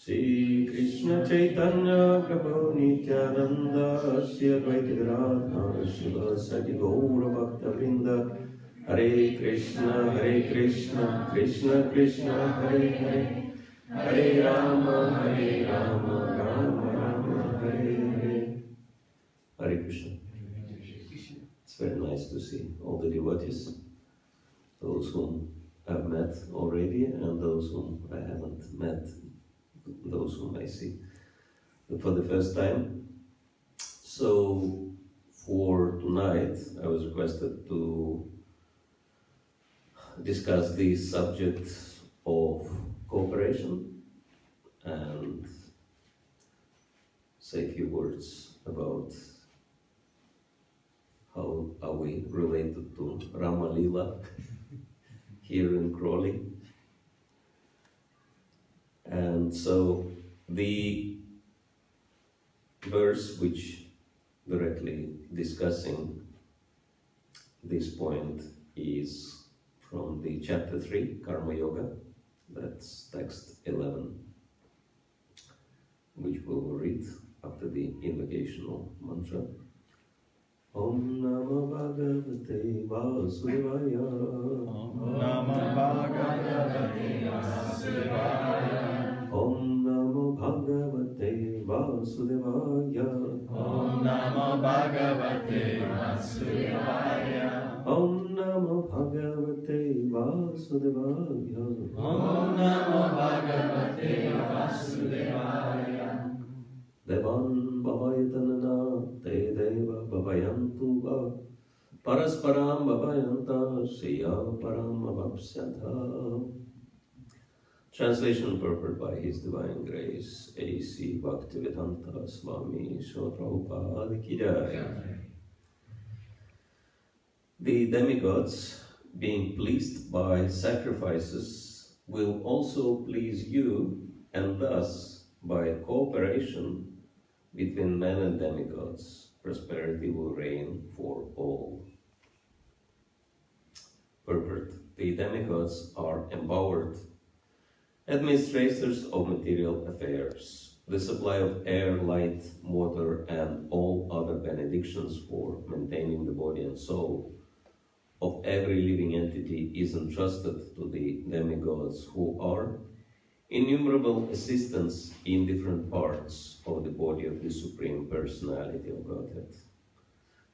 Shri Krishna Chaitanya Prabhu Nityananda Shri Advaita Gadadhar Srivasadi Gaura Bhakta Vrinda Hare Krishna Krishna Krishna Hare Hare Hare Rama Rama Rama Hare Hare. Hare Krishna. It's very nice to see all the devotees, those whom I've met already and those whom I haven't met, those whom I see for the first time. So for tonight, I was requested to discuss the subject of cooperation and say a few words about how are we related to Rama Lila here in Crawley. And so the verse which directly discussing this point is from the chapter 3, Karma Yoga, that's text 11, which we will read after the invocational mantra. Om Namo Bhagavate Vasudevaya. Om Namo Bhagavate Vasudevaya. Om Namo Bhagavate Vasudevaya. Om Namo Bhagavate Vasudevaya. Om Namo Bhagavate Vasudevaya. Om Namo Bhagavate Vasudevaya. Devan Bhavayatanana Te Deva Bhavayantu Va Parasparam Bhavayanta Shriya Param Avapsyatha. Translation and purport by His Divine Grace A.C. Bhakti Swami Prabhupada Ki Jai. The demigods, being pleased by sacrifices, will also please you, and thus, by cooperation between men and demigods, prosperity will reign for all. Purport: the demigods are empowered administrators of material affairs. The supply of air, light, water, and all other benedictions for maintaining the body and soul of every living entity is entrusted to the demigods, who are innumerable assistants in different parts of the body of the Supreme Personality of Godhead.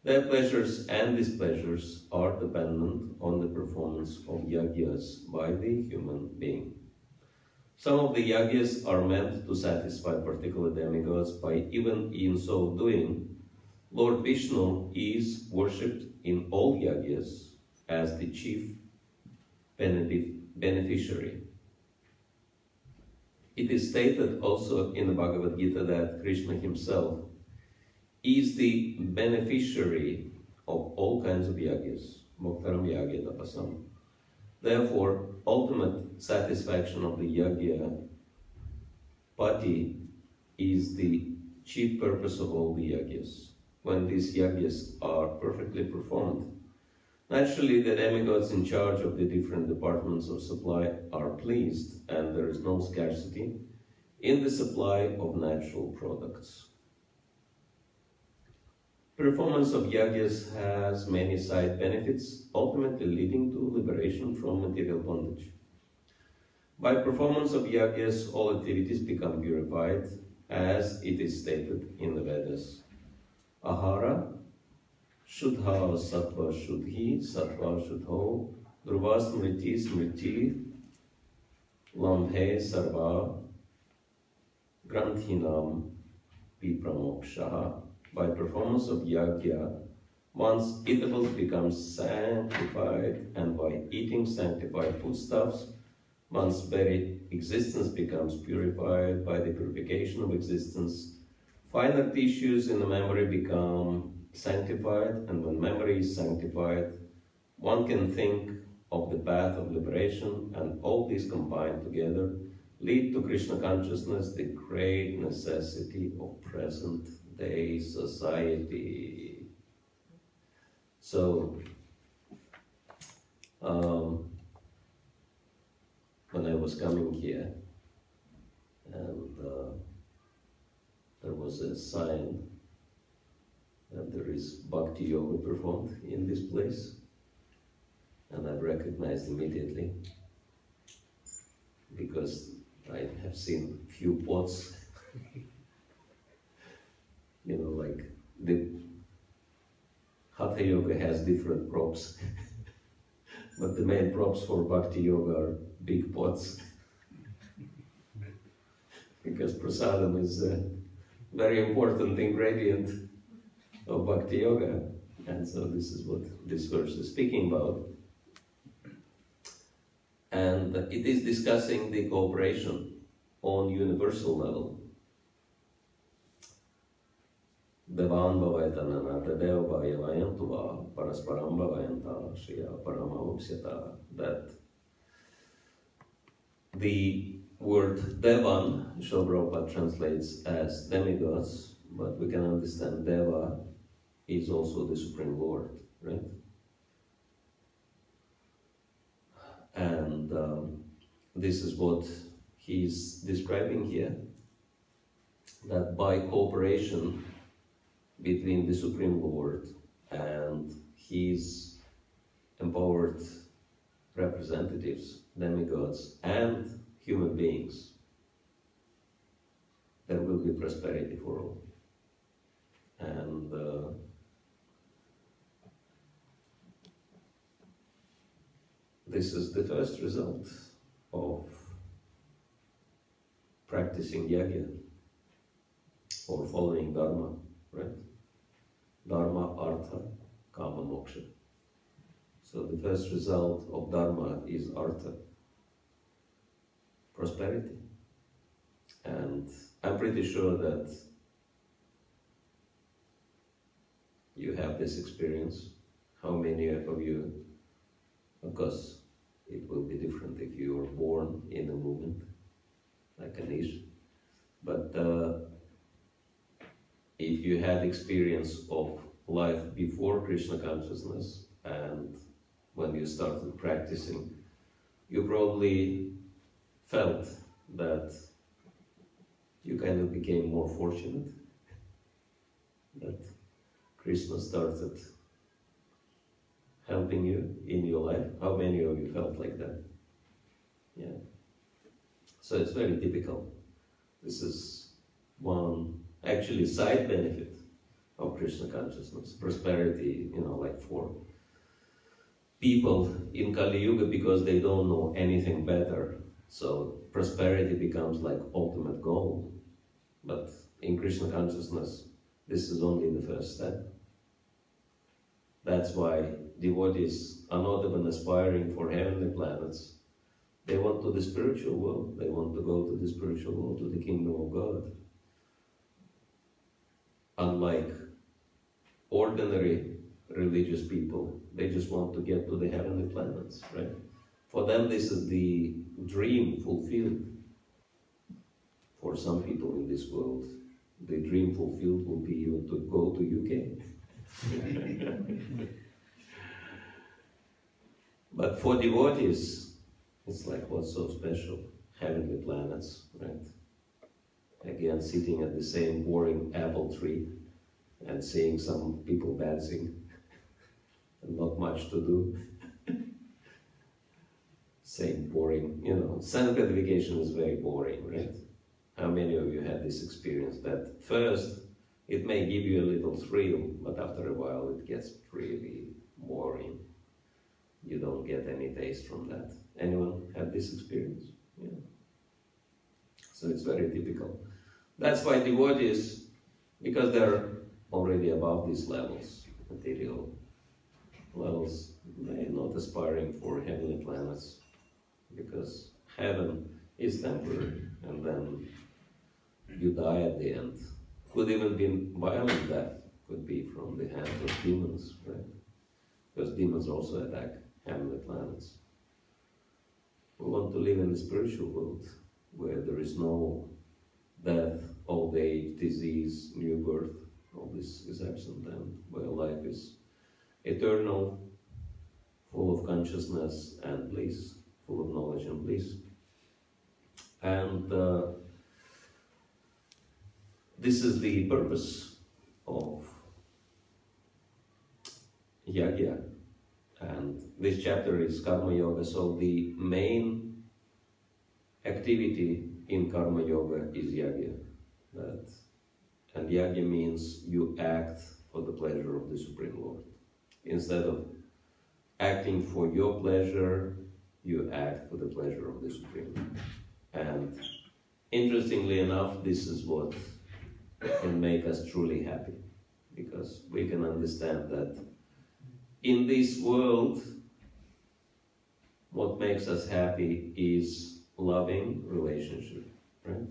Their pleasures and displeasures are dependent on the performance of yagyas by the human being. Some of the yagyas are meant to satisfy particular demigods, by even in so doing, Lord Vishnu is worshipped in all yagyas as the chief beneficiary. It is stated also in the Bhagavad Gita that Krishna himself is the beneficiary of all kinds of yagyas, Moktaram Yagya Tapasam. Therefore, ultimate satisfaction of the yagya pati is the chief purpose of all the yagyas. When these yagyas are perfectly performed, naturally the demigods in charge of the different departments of supply are pleased, and there is no scarcity in the supply of natural products. Performance of yagyas has many side benefits, ultimately leading to liberation from material bondage. By performance of yagyas, all activities become purified, as it is stated in the Vedas. Ahara Shuddha Sattva Shuddhi Sattva Shuddho Dhruva Smriti Smriti Lambhe Sarva Granthinam Vipramokshaha. By performance of yagya, one's eatables become sanctified, and by eating sanctified foodstuffs, one's very existence becomes purified. By the purification of existence, finer tissues in the memory become sanctified, and when memory is sanctified, one can think of the path of liberation, and all these combined together lead to Krishna consciousness, the great necessity of present-day society. So, when I was coming here, and was a sign that there is Bhakti Yoga performed in this place, and I recognized immediately because I have seen few pots, like the Hatha Yoga has different props, but the main props for Bhakti Yoga are big pots, because prasadam is a very important ingredient of Bhakti Yoga, and so this is what this verse is speaking about. And it is discussing the cooperation on universal level. Devan bhavayatanana tadeva bhayavayantuva parasparam bhavayanta shriya paramavapsyata. That the word Devan, Srila Prabhupada translates as demigods, but we can understand Deva is also the Supreme Lord, right? And this is what he's describing here, that by cooperation between the Supreme Lord and his empowered representatives, demigods, and human beings, there will be prosperity for all. And this is the first result of practicing yajna or following dharma, right? Dharma, artha, kama, moksha. So the first result of dharma is artha, prosperity. And I'm pretty sure that you have this experience. How many of you, of course, it will be different if you were born in a movement, like Anish. But if you had experience of life before Krishna consciousness and when you started practicing, you probably felt that you kind of became more fortunate, that Krishna started helping you in your life. How many of you felt like that? Yeah. So it's very typical. This is one actually side benefit of Krishna consciousness. Prosperity, like for people in Kali Yuga, because they don't know anything better. So prosperity becomes like ultimate goal. But in Krishna consciousness, this is only the first step. That's why devotees are not even aspiring for heavenly planets. They want to the spiritual world. They want to go to the spiritual world, to the kingdom of God. Unlike ordinary religious people, they just want to get to the heavenly planets, right? For them, this is the dream fulfilled. For some people in this world, the dream fulfilled will be to go to UK. But for devotees, it's like, what's so special? Heavenly planets, right? Again, sitting at the same boring apple tree and seeing some people dancing and not much to do. Same boring, sense gratification is very boring, right? How many of you had this experience that first it may give you a little thrill, but after a while it gets really boring. You don't get any taste from that. Anyone had this experience? Yeah. So it's very typical. That's why devotees, because they're already above these levels, material levels, they're not aspiring for heavenly planets, because heaven is temporary, and then you die at the end. Could even be violent death, could be from the hands of demons, right? Because demons also attack heavenly planets. We want to live in the spiritual world where there is no death, old age, disease, new birth. All this is absent, and where life is eternal, full of consciousness and bliss, full of knowledge and bliss. And this is the purpose of yagya. And this chapter is Karma Yoga, so the main activity in Karma Yoga is yagya. And yagya means you act for the pleasure of the Supreme Lord. Instead of acting for your pleasure, you act for the pleasure of the Supreme Lord. And interestingly enough, this is what can make us truly happy, because we can understand that in this world, what makes us happy is loving relationship, right?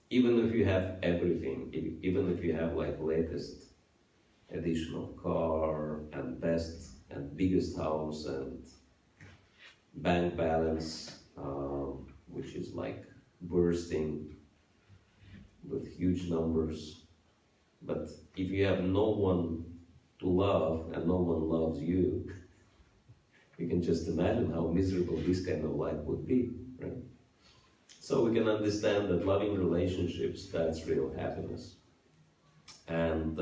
Even if you have everything, even if you have like latest edition of car and best and biggest house and bank balance, which is like bursting with huge numbers. But if you have no one to love and no one loves you, you can just imagine how miserable this kind of life would be, right? So we can understand that loving relationships, that's real happiness. And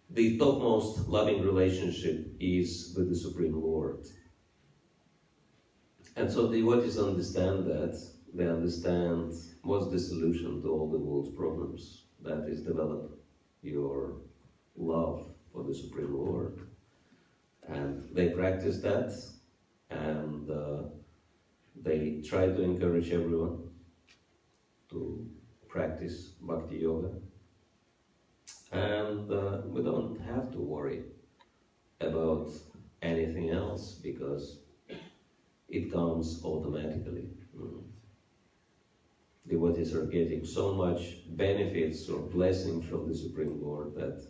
the topmost loving relationship is with the Supreme Lord. And so the devotees understand that. They understand what's the solution to all the world's problems. That is, develop your love for the Supreme Lord. And they practice that, and they try to encourage everyone to practice Bhakti Yoga. And we don't have to worry about anything else, because it comes automatically. Devotees are getting so much benefits or blessings from the Supreme Lord that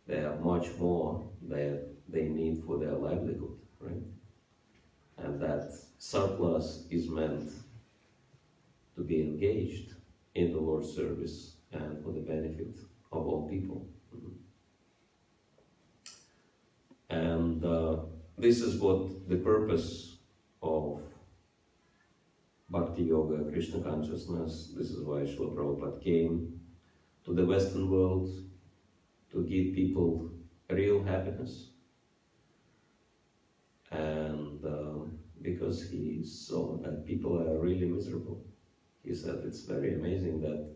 they have much more that they need for their livelihood, right? And that surplus is meant to be engaged in the Lord's service and for the benefit of all people. And this is what the purpose of Bhakti Yoga, Krishna consciousness. This is why Srila Prabhupada came to the Western world, to give people real happiness. And because he saw that people are really miserable. He said it's very amazing that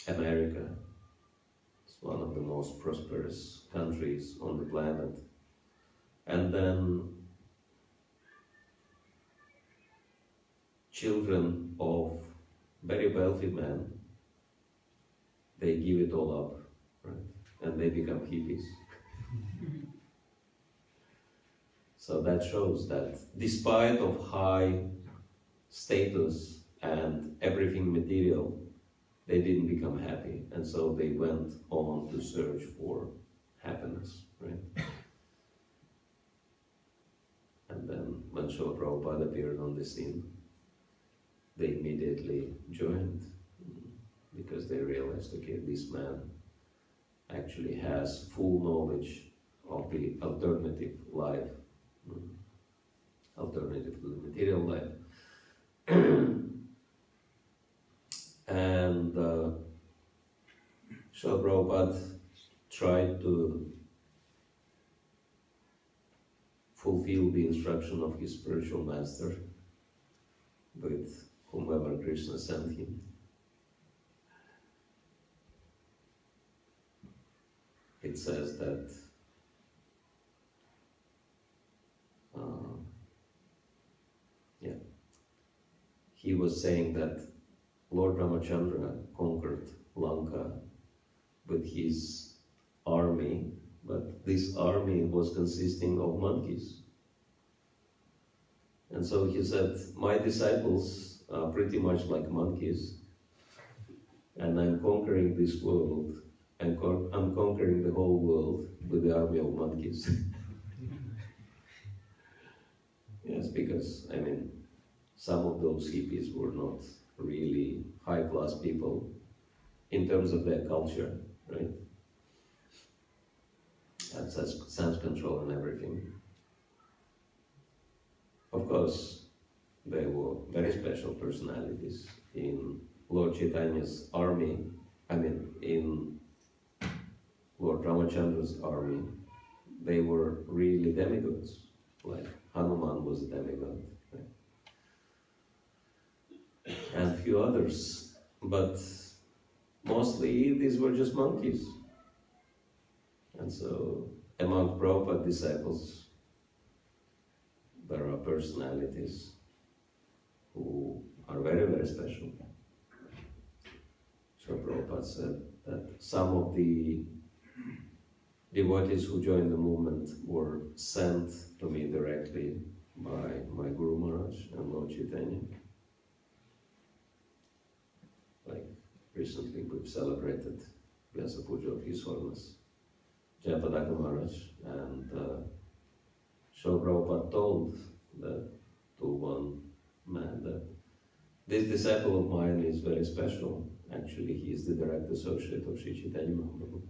America is one of the most prosperous countries on the planet. And then children of very wealthy men, they give it all up, right? And they become hippies. So that shows that despite of high status and everything material, they didn't become happy. And so they went on to search for happiness, right? And then when Srila Prabhupada appeared on the scene, they immediately joined, because they realized, okay, this man actually has full knowledge of the alternative life, alternative to the material life. And Srila Prabhupada tried to fulfill the instruction of his spiritual master with whomever Krishna sent him. It says that he was saying that Lord Ramachandra conquered Lanka with his army, but this army was consisting of monkeys. And so he said, my disciples are pretty much like monkeys, and I'm conquering this world, and I'm conquering the whole world with the army of monkeys. Yes, because, I mean, some of those hippies were not really high-class people in terms of their culture, right? And sense control and everything. Of course, they very special personalities in Lord Chaitanya's army, in Lord Ramachandra's army. They were really demigods, like Hanuman was a demigod, right? And few others, but mostly these were just monkeys. And so among Prabhupada disciples, there are personalities who are very, very special. So Prabhupada said that some of the devotees who joined the movement were sent to me directly by my Guru Maharaj and Lord Chaitanya. Like recently we've celebrated Vyasa Puja of His Holiness Jayapadaka Maharaj, and Srila Prabhupada told that to one man that this disciple of mine is very special. Actually, he is the direct associate of Sri Chaitanya Mahaprabhu,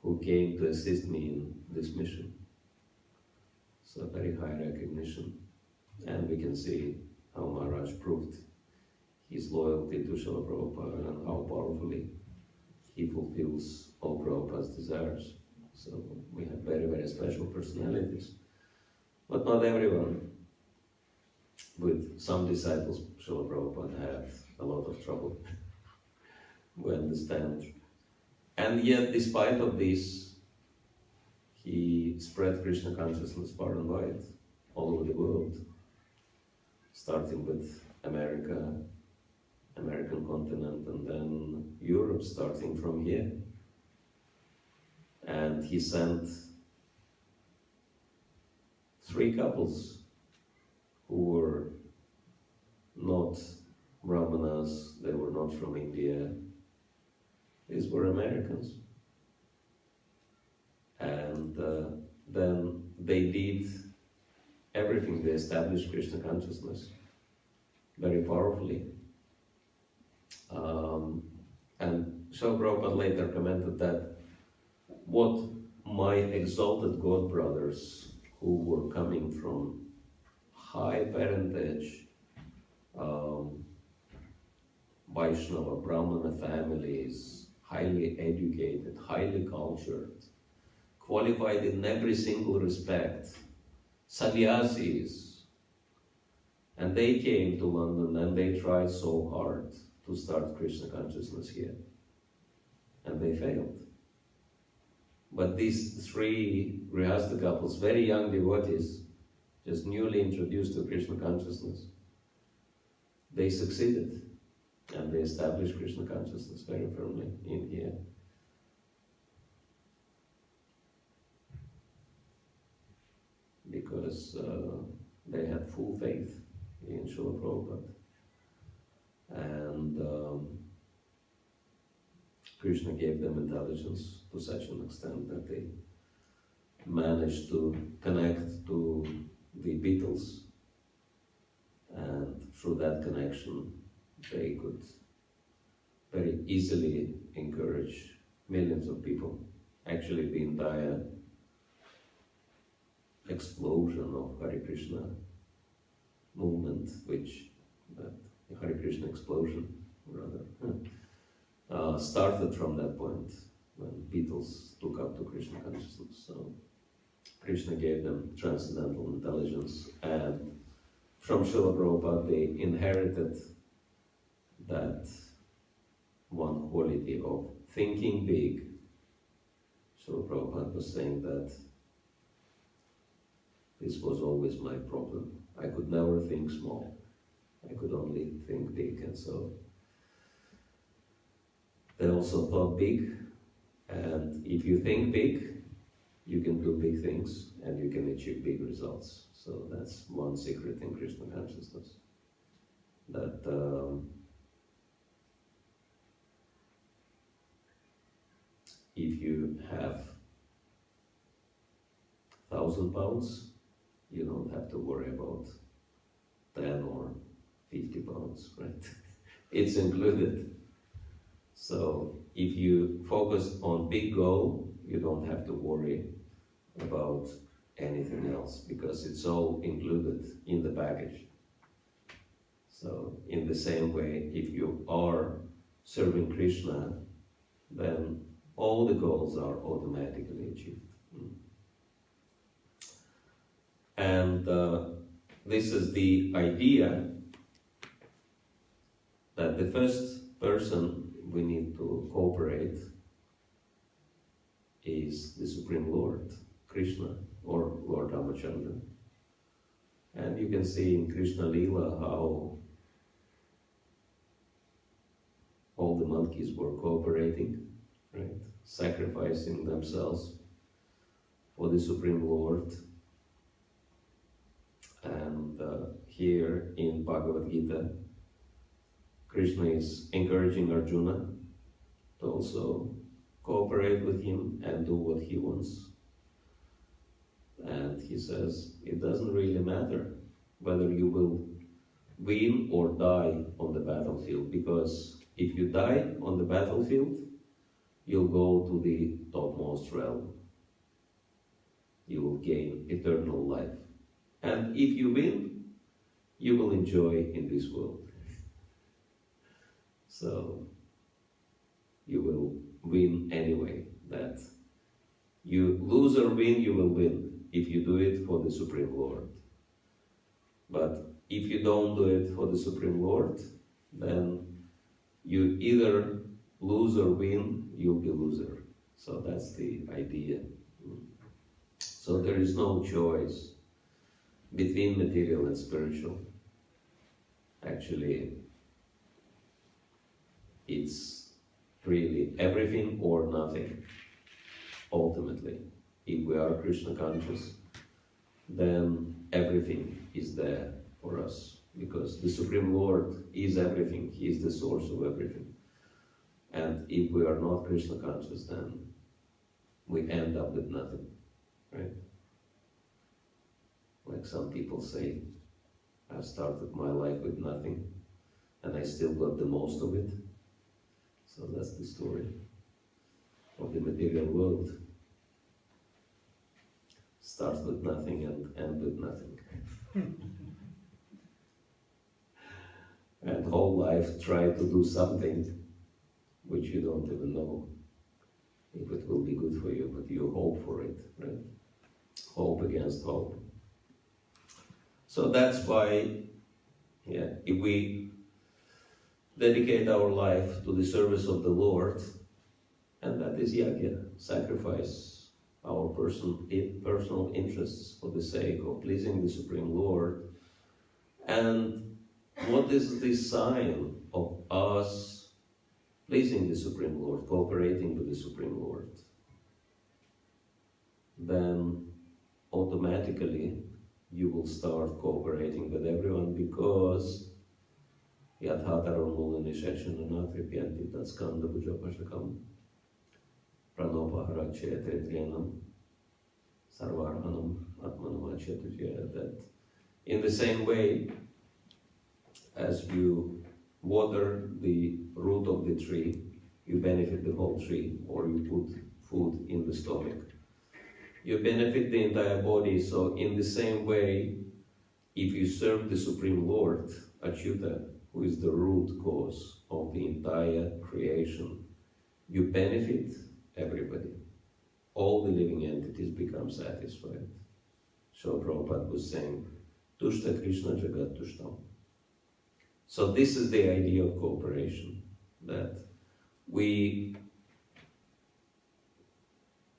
who came to assist me in this mission. So very high recognition. And we can see how Maharaj proved his loyalty to Srila Prabhupada and how powerfully he fulfills all Prabhupada's desires. So we have very, very special personalities. But not everyone. With some disciples, Srila Prabhupada had a lot of trouble. We understand. And yet, despite of this, he spread Krishna consciousness far and wide, all over the world, starting with America, American continent, and then Europe, starting from here. And he sent 3 couples who were not Brahmanas, they were not from India. These were Americans. And then they did everything. They established Krishna consciousness very powerfully. And Srila Prabhupada later commented that what my exalted God brothers who were coming from high parentage, Vaishnava, Brahmana families, highly educated, highly cultured, qualified in every single respect, sannyasis, and they came to London and they tried so hard to start Krishna consciousness here, and they failed. But these 3 Grihastha couples, very young devotees, just newly introduced to Krishna consciousness, they succeeded and they established Krishna consciousness very firmly in here. Because they had full faith in Srila Prabhupada. And Krishna gave them intelligence to such an extent that they managed to connect to the Beatles, and through that connection they could very easily encourage millions of people. Actually, the entire explosion of Hare Krishna movement, the Hare Krishna explosion rather, started from that point when Beatles took up to Krishna consciousness. So Krishna gave them transcendental intelligence, and from Srila Prabhupada they inherited that one quality of thinking big. Srila Prabhupada was saying that this was always my problem. I could never think small. I could only think big, and so they also thought big, and if you think big, you can do big things and you can achieve big results. So that's one secret in Krishna consciousness. That if you have 1,000 pounds, you don't have to worry about 10 or 50 pounds, right? It's included. So if you focus on big goal, you don't have to worry about anything else because it's all included in the package. So in the same way, if you are serving Krishna, then all the goals are automatically achieved. And this is the idea that the first person we need to cooperate is the Supreme Lord, Krishna, or Lord Ramachandra. And you can see in Krishna Lila how all the monkeys were cooperating, right? Sacrificing themselves for the Supreme Lord. And here in Bhagavad Gita, Krishna is encouraging Arjuna to also cooperate with him and do what he wants. And he says, it doesn't really matter whether you will win or die on the battlefield, because if you die on the battlefield, you'll go to the topmost realm. You will gain eternal life. And if you win, you will enjoy in this world. So, you will win anyway. That you lose or win, you will win if you do it for the Supreme Lord. But if you don't do it for the Supreme Lord, then you either lose or win, you'll be loser. So that's the idea. So there is no choice between material and spiritual. Actually, it's really everything or nothing, ultimately. If we are Krishna conscious, then everything is there for us, because the Supreme Lord is everything. He is the source of everything. And if we are not Krishna conscious, then we end up with nothing, right? Like some people say, I started my life with nothing, and I still got the most of it. So that's the story of the material world. Starts with nothing and ends with nothing. And whole life try to do something which you don't even know if it will be good for you, but you hope for it, right? Hope against hope. So that's why, if we dedicate our life to the service of the Lord, and that is yajna, sacrifice our personal interests for the sake of pleasing the Supreme Lord. And what is the sign of us pleasing the Supreme Lord, cooperating with the Supreme Lord? Then automatically you will start cooperating with everyone, because Yadhataram Mulanishachananatripyanti Tatskanda Bhujapashakam Pranopaharachayatretrenam Sarvarhanam Atmanamachetujya. That in the same way as you water the root of the tree, you benefit the whole tree, or you put food in the stomach, you benefit the entire body. So in the same way, if you serve the Supreme Lord, Achyuta, who is the root cause of the entire creation, you benefit everybody. All the living entities become satisfied. So Prabhupada was saying, Tushta Krishna Jagat Tushtam. So this is the idea of cooperation, that we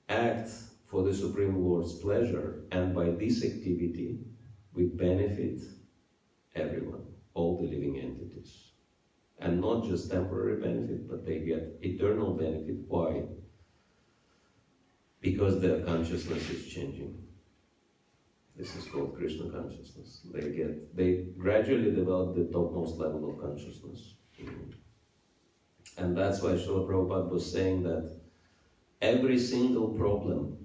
act for the Supreme Lord's pleasure, and by this activity we benefit everyone, all the living entities. And not just temporary benefit, but they get eternal benefit. Why? Because their consciousness is changing. This is called Krishna consciousness. They gradually develop the topmost level of consciousness. And that's why Srila Prabhupada was saying that every single problem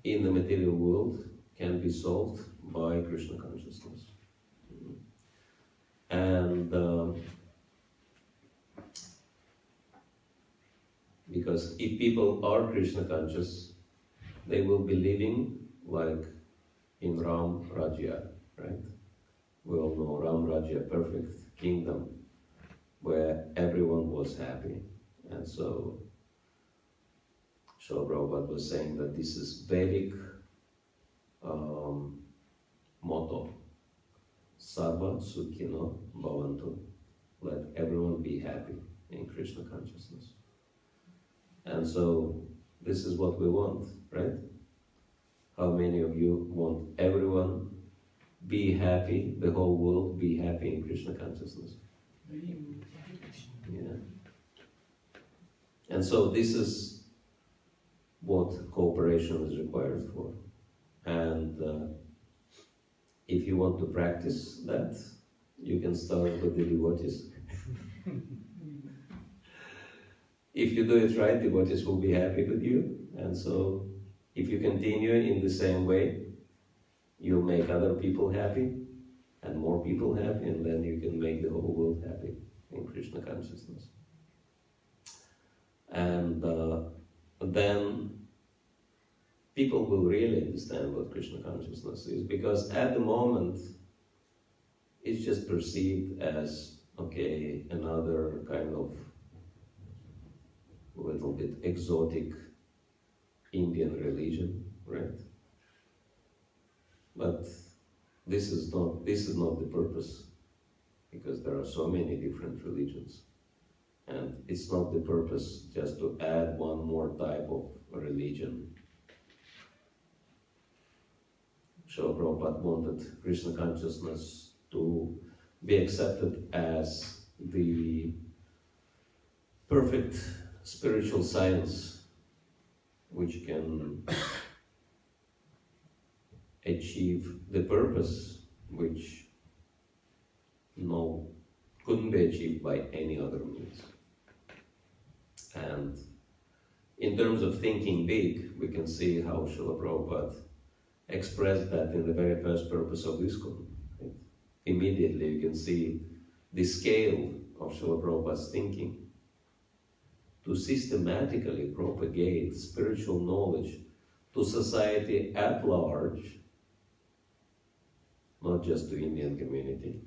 in the material world can be solved by Krishna consciousness. And because if people are Krishna conscious, they will be living like in Ram Rajya, right? We all know Ram Rajya, perfect kingdom, where everyone was happy. And so Srila Prabhupada was saying that this is Vedic motto, Sarva Sukhino Bhavantu, let everyone be happy in Krishna consciousness. And so this is what we want, right? How many of you want everyone be happy, the whole world be happy in Krishna consciousness? Yeah. And so this is what cooperation is required for. And if you want to practice that, you can start with the devotees. If you do it right, devotees will be happy with you. And so if you continue in the same way, you'll make other people happy and more people happy, and then you can make the whole world happy in Krishna consciousness. And then people will really understand what Krishna consciousness is, because at the moment it's just perceived as, okay, another kind of little bit exotic Indian religion, right? But this is not the purpose, because there are so many different religions. And it's not the purpose just to add one more type of religion. Srila Prabhupada wanted Krishna consciousness to be accepted as the perfect spiritual science which can achieve the purpose which couldn't be achieved by any other means. And in terms of thinking big, we can see how Srila Prabhupada expressed that in the very first purpose of ISKCON. Right? Immediately you can see the scale of Srila Prabhupada's thinking to systematically propagate spiritual knowledge to society at large, not just to Indian community,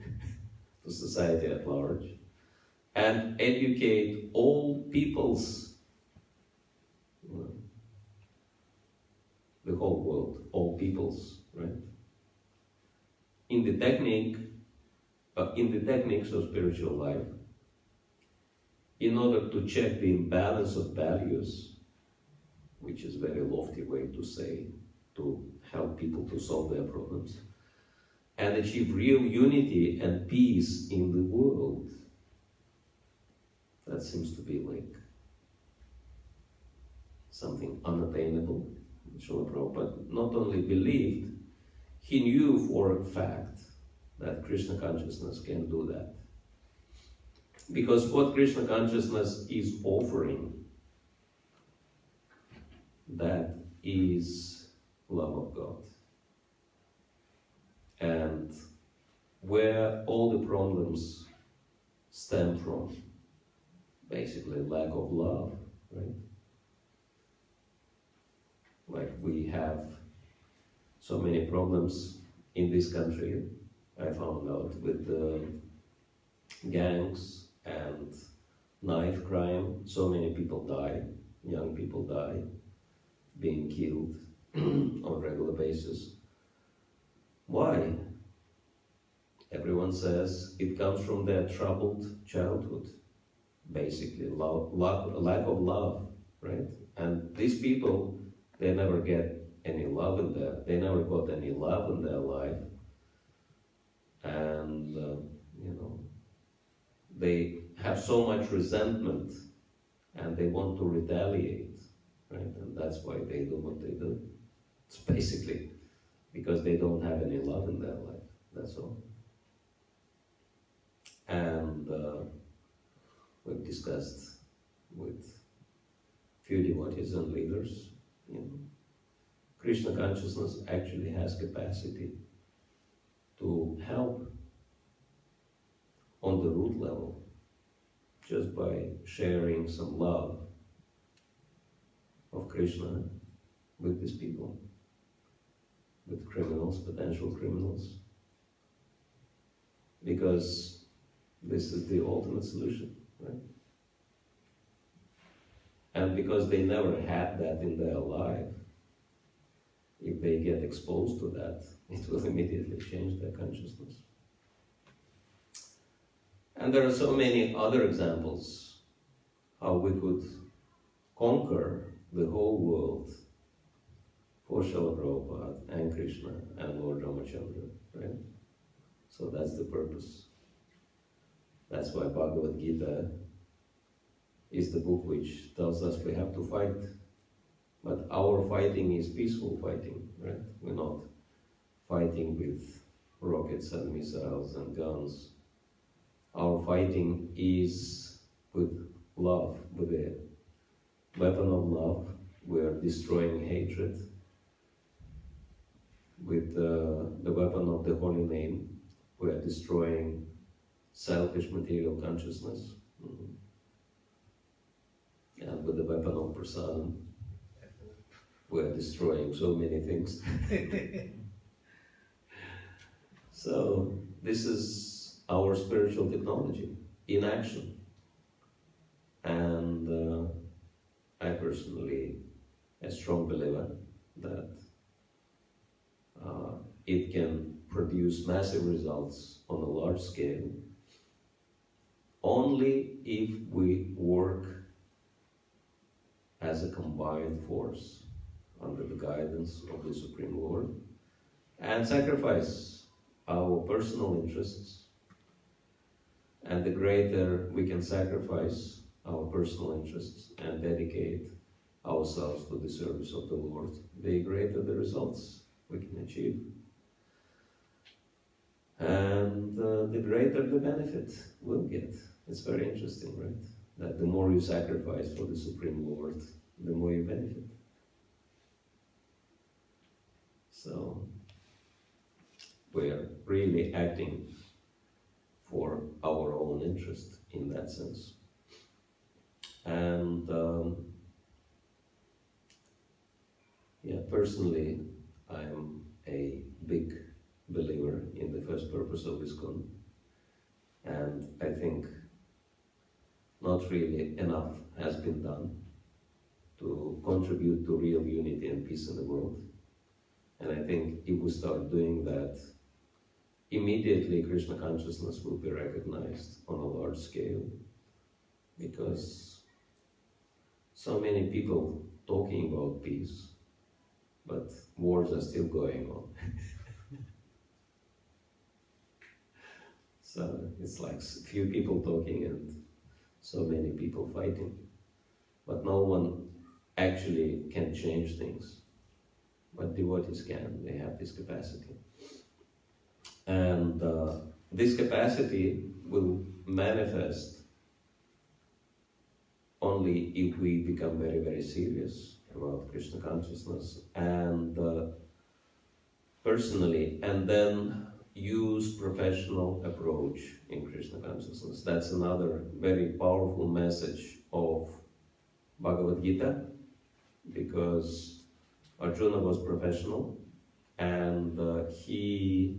to society at large, and educate all peoples, the whole world, all peoples, right? In the techniques of spiritual life, in order to check the imbalance of values, which is a very lofty way to say, to help people to solve their problems, and achieve real unity and peace in the world. That seems to be like something unattainable. Srila Prabhupada not only believed, he knew for a fact that Krishna consciousness can do that. Because what Krishna consciousness is offering, that is love of God. And where all the problems stem from, basically lack of love, right? Like we have so many problems in this country, I found out, with gangs and knife crime. So many people die, young people die, being killed on a regular basis. Why? Everyone says it comes from their troubled childhood, basically, lack of love, right? And these people, they never get any love in they never got any love in their life, and they have so much resentment, and they want to retaliate, right? And that's why they do what they do. It's basically because they don't have any love in their life. That's all. And we've discussed with few devotees and leaders, Krishna consciousness actually has capacity to help on the root level, just by sharing some love of Krishna with these people, with criminals, potential criminals. because this is the ultimate solution, right? And because they never had that in their life, if they get exposed to that, it will immediately change their consciousness. And there are so many other examples how we could conquer the whole world for Srila Prabhupada and Krishna and Lord Ramachandra, right? So that's the purpose. That's why Bhagavad Gita is the book which tells us we have to fight. But our fighting is peaceful fighting, right? We're not fighting with rockets and missiles and guns. Our fighting is with love, with a weapon of love. We are destroying hatred with the weapon of the holy name. We are destroying selfish material consciousness. And with the weapon of prasadam, we are destroying so many things. So this is our spiritual technology in action. And I personally a strong believer that it can produce massive results on a large scale only if we work as a combined force under the guidance of the Supreme Lord and sacrifice our personal interests. And the greater we can sacrifice our personal interests and dedicate ourselves to the service of the Lord, the greater the results we can achieve. And the greater the benefit we'll get. It's very interesting, right? That the more you sacrifice for the Supreme Lord, the more you benefit. So, we're really acting for our own interest in that sense. And personally, I'm a big believer in the first purpose of ISKCON, and I think not really enough has been done to contribute to real unity and peace in the world. And I think if we start doing that, immediately Krishna consciousness will be recognized on a large scale, because so many people talking about peace, but wars are still going on. So it's like few people talking and so many people fighting, but no one actually can change things. But devotees can, they have this capacity. And this capacity will manifest only if we become very, very serious about Krishna consciousness and personally, and then use professional approach in Krishna consciousness. That's another very powerful message of Bhagavad Gita, because Arjuna was professional and he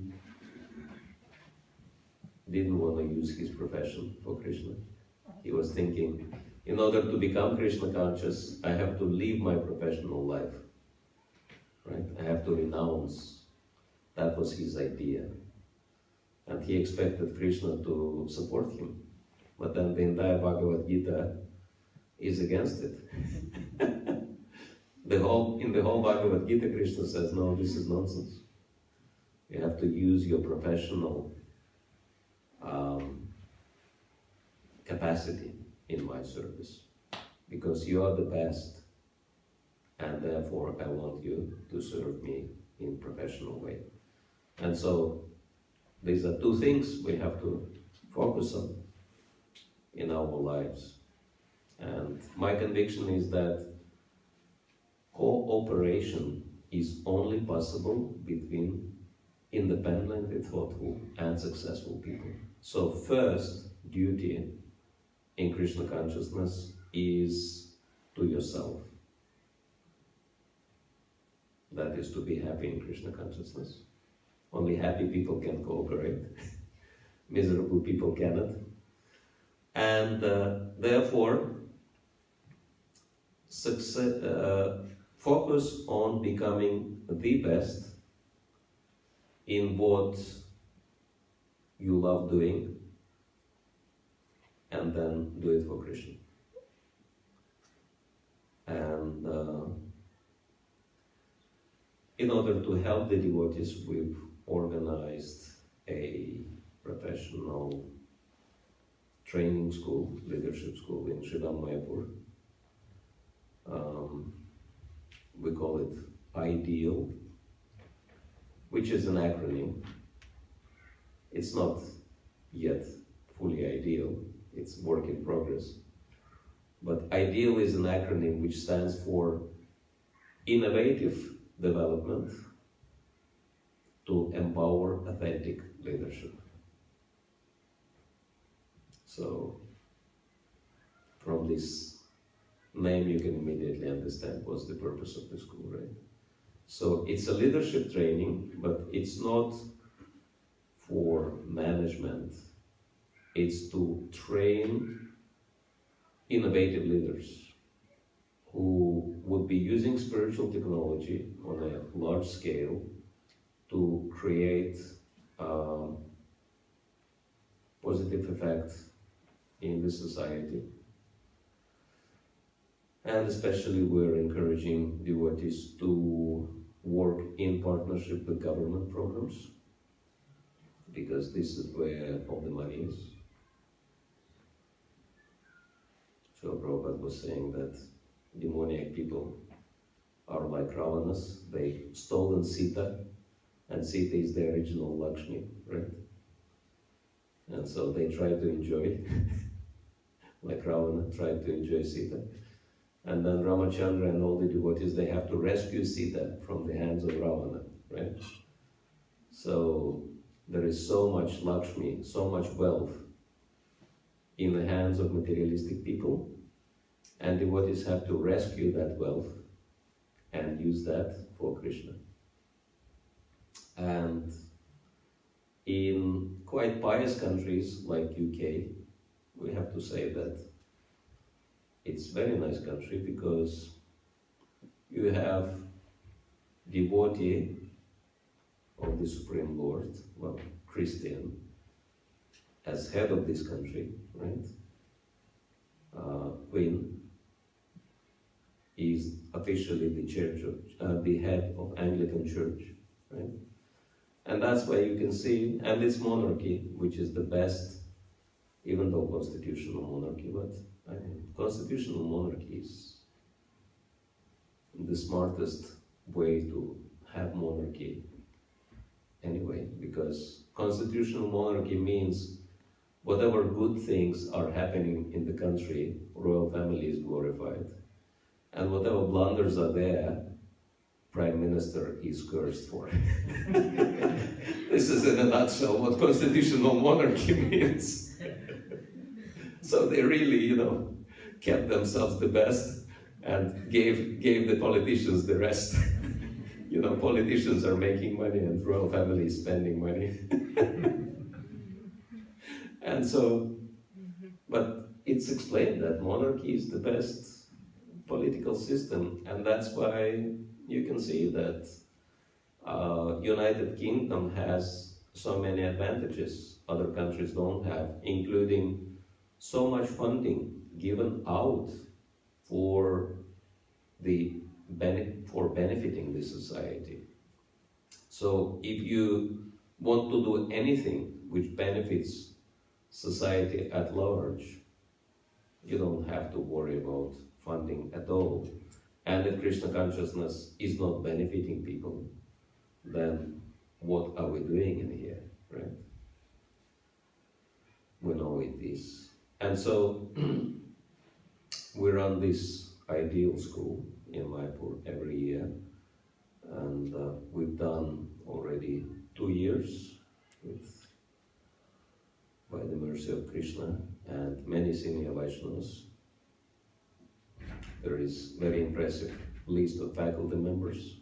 didn't want to use his profession for Krishna. He was thinking, in order to become Krishna conscious, I have to leave my professional life, right? I have to renounce. That was his idea. And he expected Krishna to support him. But then the entire Bhagavad Gita is against it. In the whole Bhagavad Gita, Krishna says, no, this is nonsense. You have to use your professional capacity in my service, because you are the best, and therefore I want you to serve me in professional way. And so these are two things we have to focus on in our lives. And my conviction is that cooperation is only possible between independently thoughtful and successful people. So first duty in Krishna consciousness is to yourself. That is to be happy in Krishna consciousness. Only happy people can cooperate. miserable people cannot. And therefore, focus on becoming the best in what you love doing, and then do it for Krishna. And in order to help the devotees, we've organized a professional training school, leadership school in Shridham Mayapur. We call it IDEAL, which is an acronym. It's not yet fully ideal, it's work in progress. But IDEAL is an acronym which stands for Innovative Development to Empower Authentic Leadership. So, from this name you can immediately understand what's the purpose of the school, right? So it's a leadership training, but it's not for management. It's to train innovative leaders who would be using spiritual technology on a large scale to create positive effect in the society. And especially we're encouraging devotees to work in partnership with government programs, because this is where all the money is. So Prabhupada was saying that demoniac people are like Ravanas. They stolen Sita, and Sita is the original Lakshmi, right? And so they try to enjoy, like Ravana tried to enjoy Sita. And then Ramachandra and all the devotees, they have to rescue Sita from the hands of Ravana, right? So there is so much Lakshmi, so much wealth in the hands of materialistic people, and devotees have to rescue that wealth and use that for Krishna. And in quite pious countries like UK, we have to say that it's a very nice country, because you have devotee of the Supreme Lord, well, Christian, as head of this country, right? Queen is officially the church of, the head of Anglican Church, right? And that's why you can see, and it's monarchy, which is the best, even though constitutional monarchy, but I mean, constitutional monarchy is the smartest way to have monarchy anyway, because constitutional monarchy means whatever good things are happening in the country, royal family is glorified. And whatever blunders are there, Prime Minister is cursed for. This is in a nutshell what constitutional monarchy means. So they really, kept themselves the best and gave the politicians the rest. Politicians are making money and royal family is spending money. And so, but it's explained that monarchy is the best political system, and that's why you can see that United Kingdom has so many advantages other countries don't have, including so much funding given out for benefiting the society. So if you want to do anything which benefits society at large, you don't have to worry about funding at all. And if Krishna consciousness is not benefiting people, then what are we doing in here, right? We know it is. And so we run this ideal school in Mayapur every year, and we've done already 2 years by the mercy of Krishna and many senior Vaishnavas. There is very impressive list of faculty members.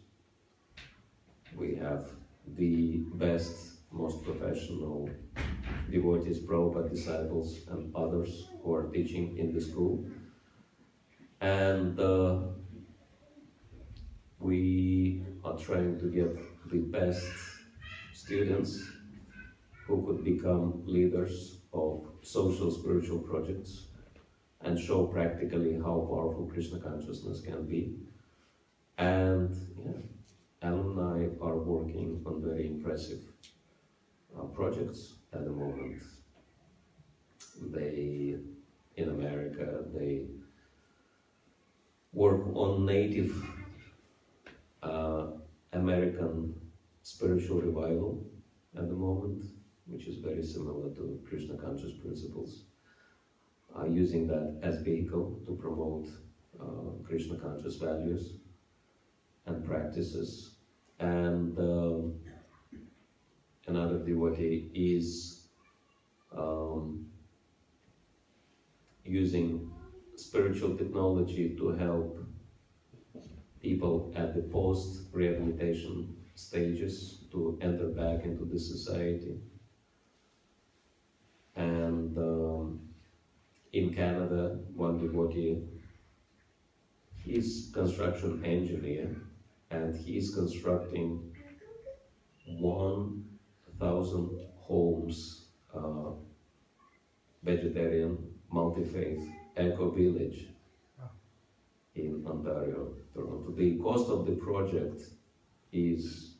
We have the best, most professional devotees, Prabhupada disciples, and others who are teaching in the school. And we are trying to get the best students who could become leaders of social spiritual projects and show practically how powerful Krishna consciousness can be. And alumni are working on very impressive projects at the moment. They, in America, they work on native American spiritual revival at the moment, which is very similar to Krishna conscious principles, using that as vehicle to promote Krishna conscious values and practices. And another devotee is using spiritual technology to help people at the post-rehabilitation stages to enter back into the society. And in Canada, one devotee, he's construction engineer, and he's constructing 1,000 homes, vegetarian, multi-faith, eco-village in Ontario, Toronto. The cost of the project is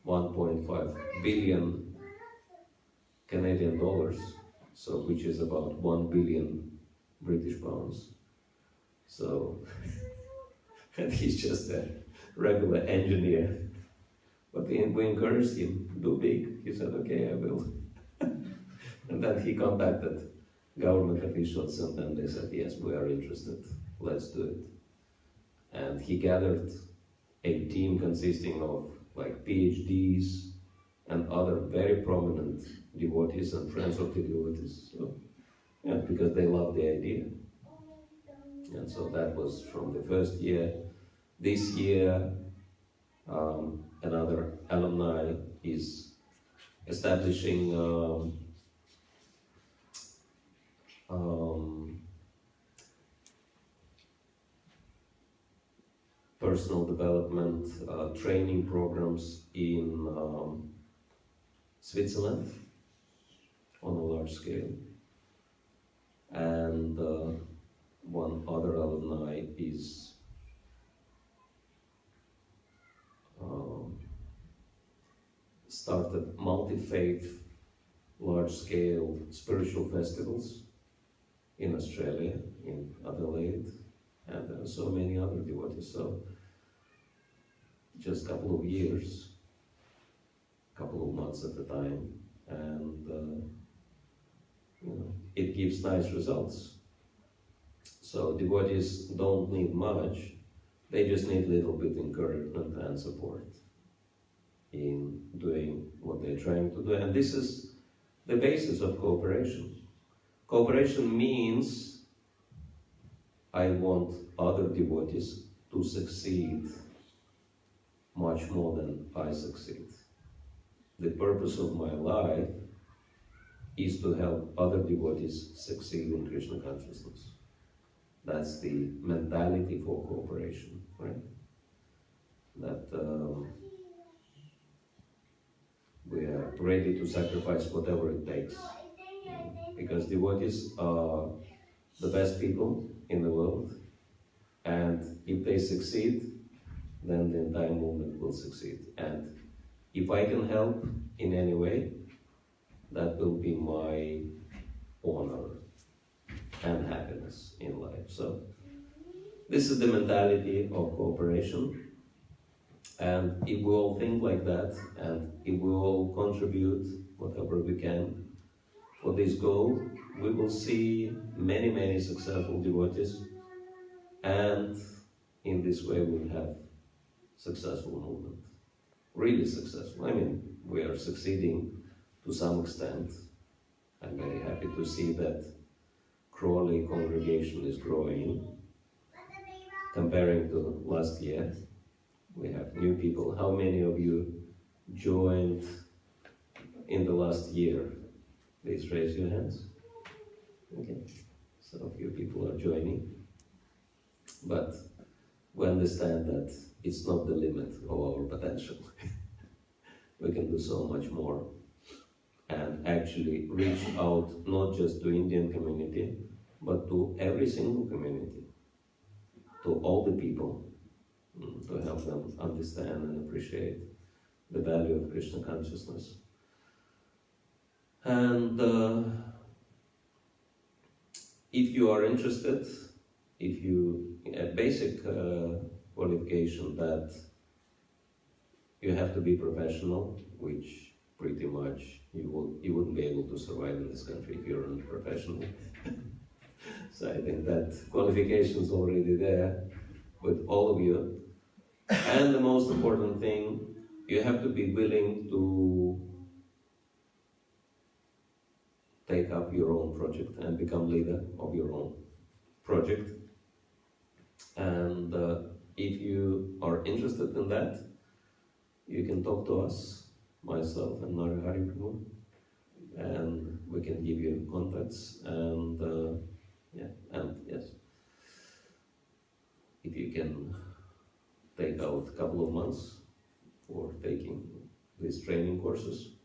1.5 billion Canadian dollars, so which is about 1 billion British pounds. So, and he's just a regular engineer. But we encouraged him, do big. He said, okay, I will. And then he contacted government officials, and then they said, yes, we are interested, let's do it. And he gathered a team consisting of like PhDs and other very prominent devotees and friends of the devotees. So, yeah, because they loved the idea. And so that was from the first year. This year, another alumni is establishing personal development training programs in Switzerland on a large scale. And one other alumni is started multi-faith, large-scale spiritual festivals in Australia, in Adelaide, and there are so many other devotees. So just a couple of years, couple of months at a time, and it gives nice results. So devotees don't need much, they just need a little bit encouragement and support in doing what they're trying to do. And this is the basis of cooperation. Cooperation means I want other devotees to succeed much more than I succeed. The purpose of my life is to help other devotees succeed in Krishna consciousness. That's the mentality for cooperation, right? That we are ready to sacrifice whatever it takes. Because devotees are the best people in the world, and if they succeed, then the entire movement will succeed. And if I can help in any way, that will be my honor and happiness in life. So this is the mentality of cooperation. And if we all think like that, and if we all contribute whatever we can for this goal, we will see many, many successful devotees, and in this way we'll have successful movement. Really successful. I mean, we are succeeding to some extent. I'm very happy to see that Crawley congregation is growing. Comparing to last year, we have new people. How many of you joined in the last year Please raise your hands. Okay, so a few people are joining. But we understand that it's not the limit of our potential. We can do so much more and actually reach out not just to Indian community, but to every single community, to all the people, to help them understand and appreciate the value of Krishna consciousness. And if you are interested, if you, a basic qualification that you have to be professional, which pretty much you wouldn't be able to survive in this country if you're not professional. So I think that qualification is already there with all of you. And the most important thing, you have to be willing to take up your own project and become leader of your own project. And if you are interested in that, you can talk to us, myself and Narahari Prabhu, and we can give you contacts. And yes, if you can take out a couple of months for taking these training courses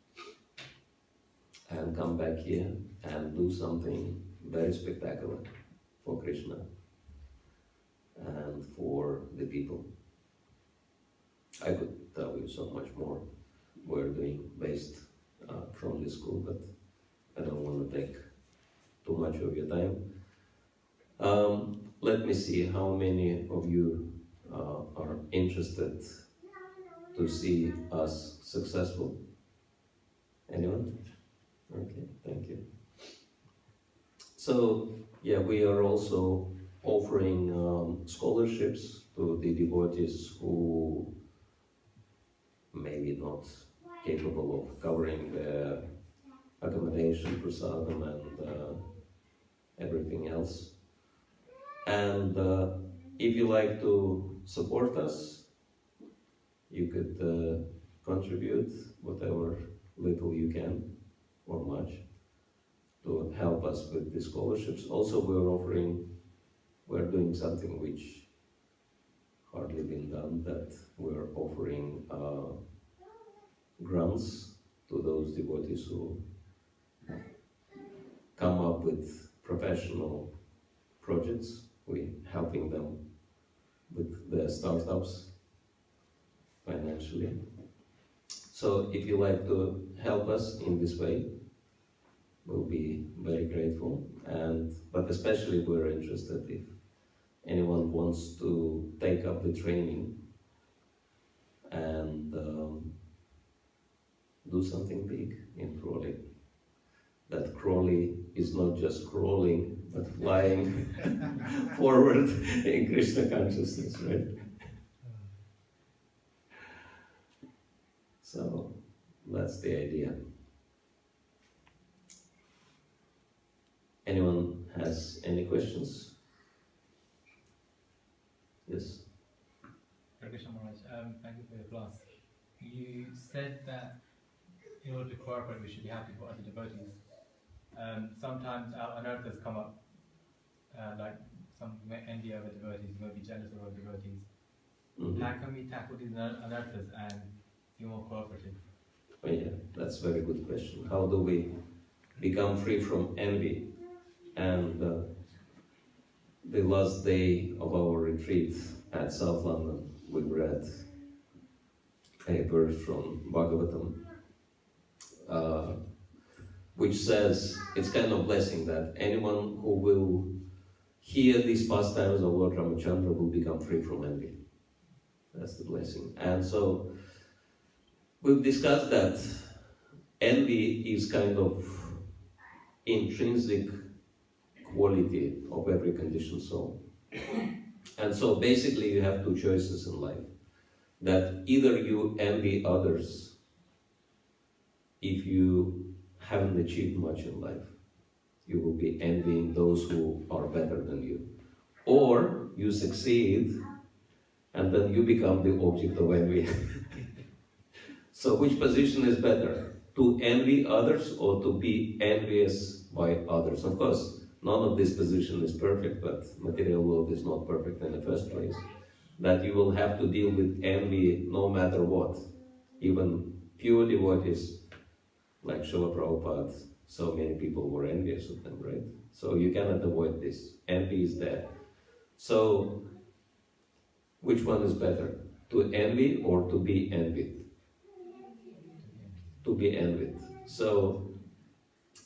and come back here and do something very spectacular for Krishna and for the people. I could tell you so much more we're doing based from this school, but I don't want to take too much of your time. Let me see how many of you are interested to see us successful. Anyone? Okay, thank you. So, yeah, we are also offering scholarships to the devotees who maybe not capable of covering their accommodation, prasadam, and everything else. And if you like to support us, you could contribute whatever little you can or much to help us with the scholarships. Also, we're doing something which hardly been done, that we're offering grants to those devotees who come up with professional projects. We're helping them with their startups financially. So if you like to help us in this way, we'll be very grateful. But especially we're interested if anyone wants to take up the training and do something big in Crawley. That Crawley is not just crawling, but flying forward in Krishna consciousness, right? So that's the idea. Anyone has any questions? Yes? Krishna Maharaj, thank you for your class. You said that in order to cooperate, we should be happy for other devotees. Sometimes our anarthas come up, like some envy over devotees, maybe jealous of our devotees. Mm-hmm. How can we tackle these anarthas and be more cooperative? Oh yeah, that's a very good question. How do we become free from envy? And the last day of our retreat at South London, we read a verse from Bhagavatam, which says, it's kind of blessing that anyone who will hear these pastimes of Lord Ramachandra will become free from envy. That's the blessing. And so we've discussed that envy is kind of intrinsic quality of every conditioned soul. And so basically you have two choices in life. That either you envy others if you haven't achieved much in life. You will be envying those who are better than you. Or you succeed and then you become the object of envy. So which position is better? to envy others or to be envious by others. Of course, none of this position is perfect, but material world is not perfect in the first place. That you will have to deal with envy no matter what. Even pure devotees, like Srila Prabhupada, so many people were envious of them, right? So you cannot avoid this. Envy is there. So, which one is better? To envy or to be envied? To be envied. So,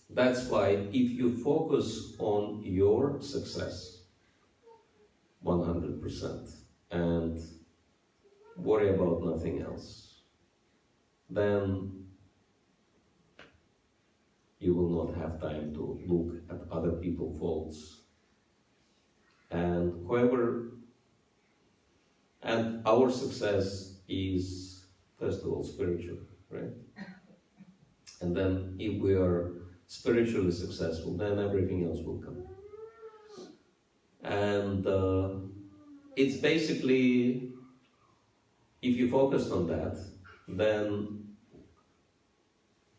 that's why if you focus on your success 100% and worry about nothing else, then you will not have time to look at other people's faults. And our success is, first of all, spiritual, right? And then if we are spiritually successful, then everything else will come. And it's basically, if you focus on that, then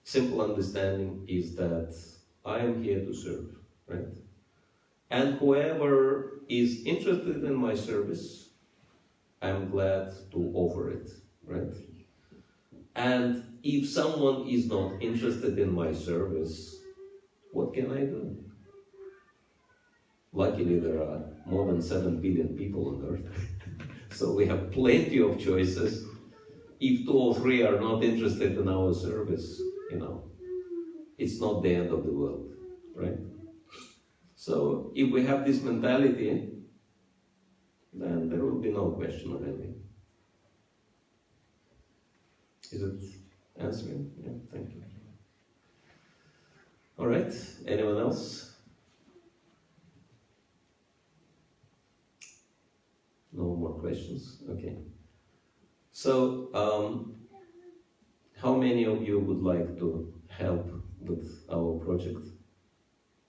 simple understanding is that I am here to serve, right? And whoever is interested in my service, I'm glad to offer it, right? And if someone is not interested in my service, what can I do? Luckily, there are more than 7 billion people on earth, so we have plenty of choices. If 2 or 3 are not interested in our service, it's not the end of the world, right? So if we have this mentality, then there will be no question of envy. Is it answering? Yeah, thank you. All right, anyone else? No more questions? Okay. So, how many of you would like to help with our project?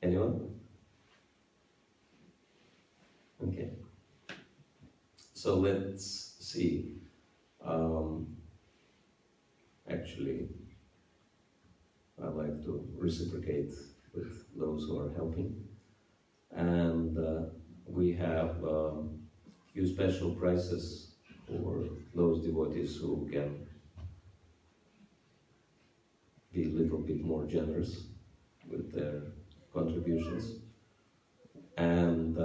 Anyone? Okay. So let's see. Actually, I like to reciprocate with those who are helping. And we have a few special prizes for those devotees who can be a little bit more generous with their contributions. And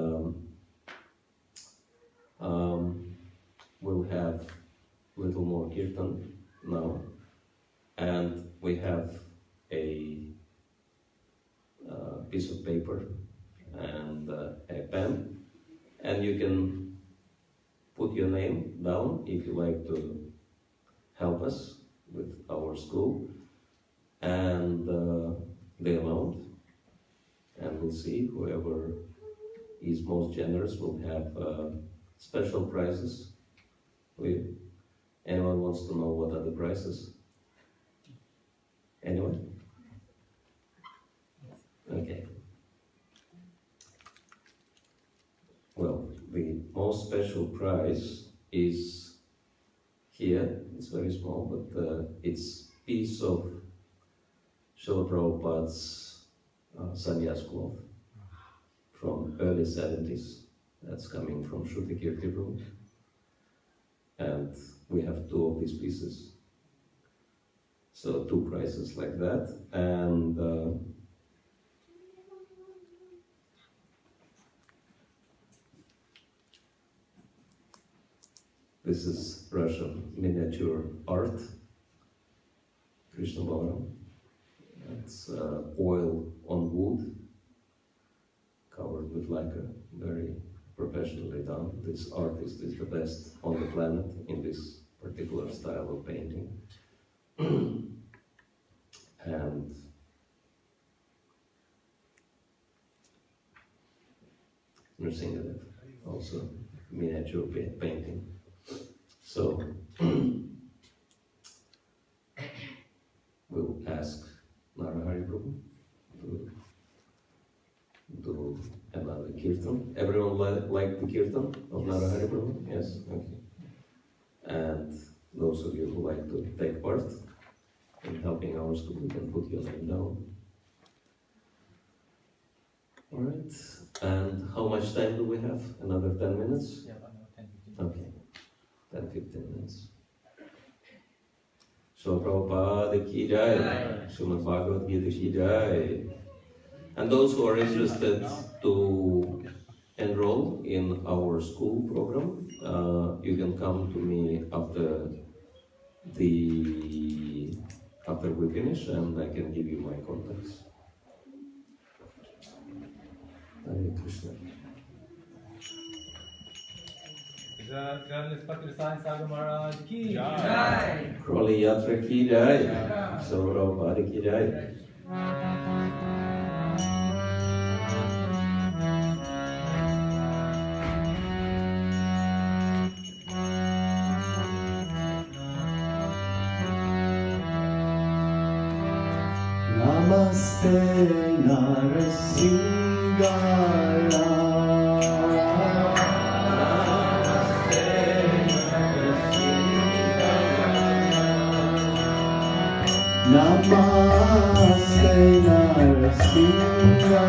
we'll have a little more kirtan now. And we have a piece of paper and a pen. And you can put your name down if you like to help us with our school. And the amount, and we'll see whoever is most generous will have special prizes. Anyone wants to know what are the prizes? Anyone? Okay. Well, the most special prize is here. It's very small, but it's a piece of Srila Prabhupada's sannyas cloth from early 70s. That's coming from Shruti Kirti room. And we have 2 of these pieces. So 2 prizes like that. And this is Russian miniature art, Krishna Balaram. It's oil on wood, covered with lacquer, very professionally done. This artist is the best on the planet in this particular style of painting. And Nrsingadev, also miniature painting. So we'll ask Narahari Prabhu to do another kirtan. Everyone like the kirtan of Narahari Prabhu? Yes? Okay. And those of you who like to take part, in helping our school. You can put your name down. Alright, and how much time do we have? Another 10 minutes? Yeah, about 10, 15 minutes. Okay, 10, 15 minutes. So Prabhupada ki jai, Srimad Bhagavad Gita ki jai. And those who are interested to enroll in our school program, you can come to me after we finish, and I can give you my contacts. Hare Krishna. Bhakti Rasayana Sagar Maharaj ki jai. Crawley Yatra ki jai. So Prabhupada ki jai. Namaste Narasingara. Namaste Narasingara.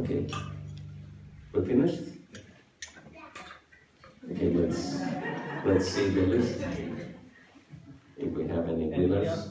Okay, we're finished? Okay, let's see the list. If we have any pillars.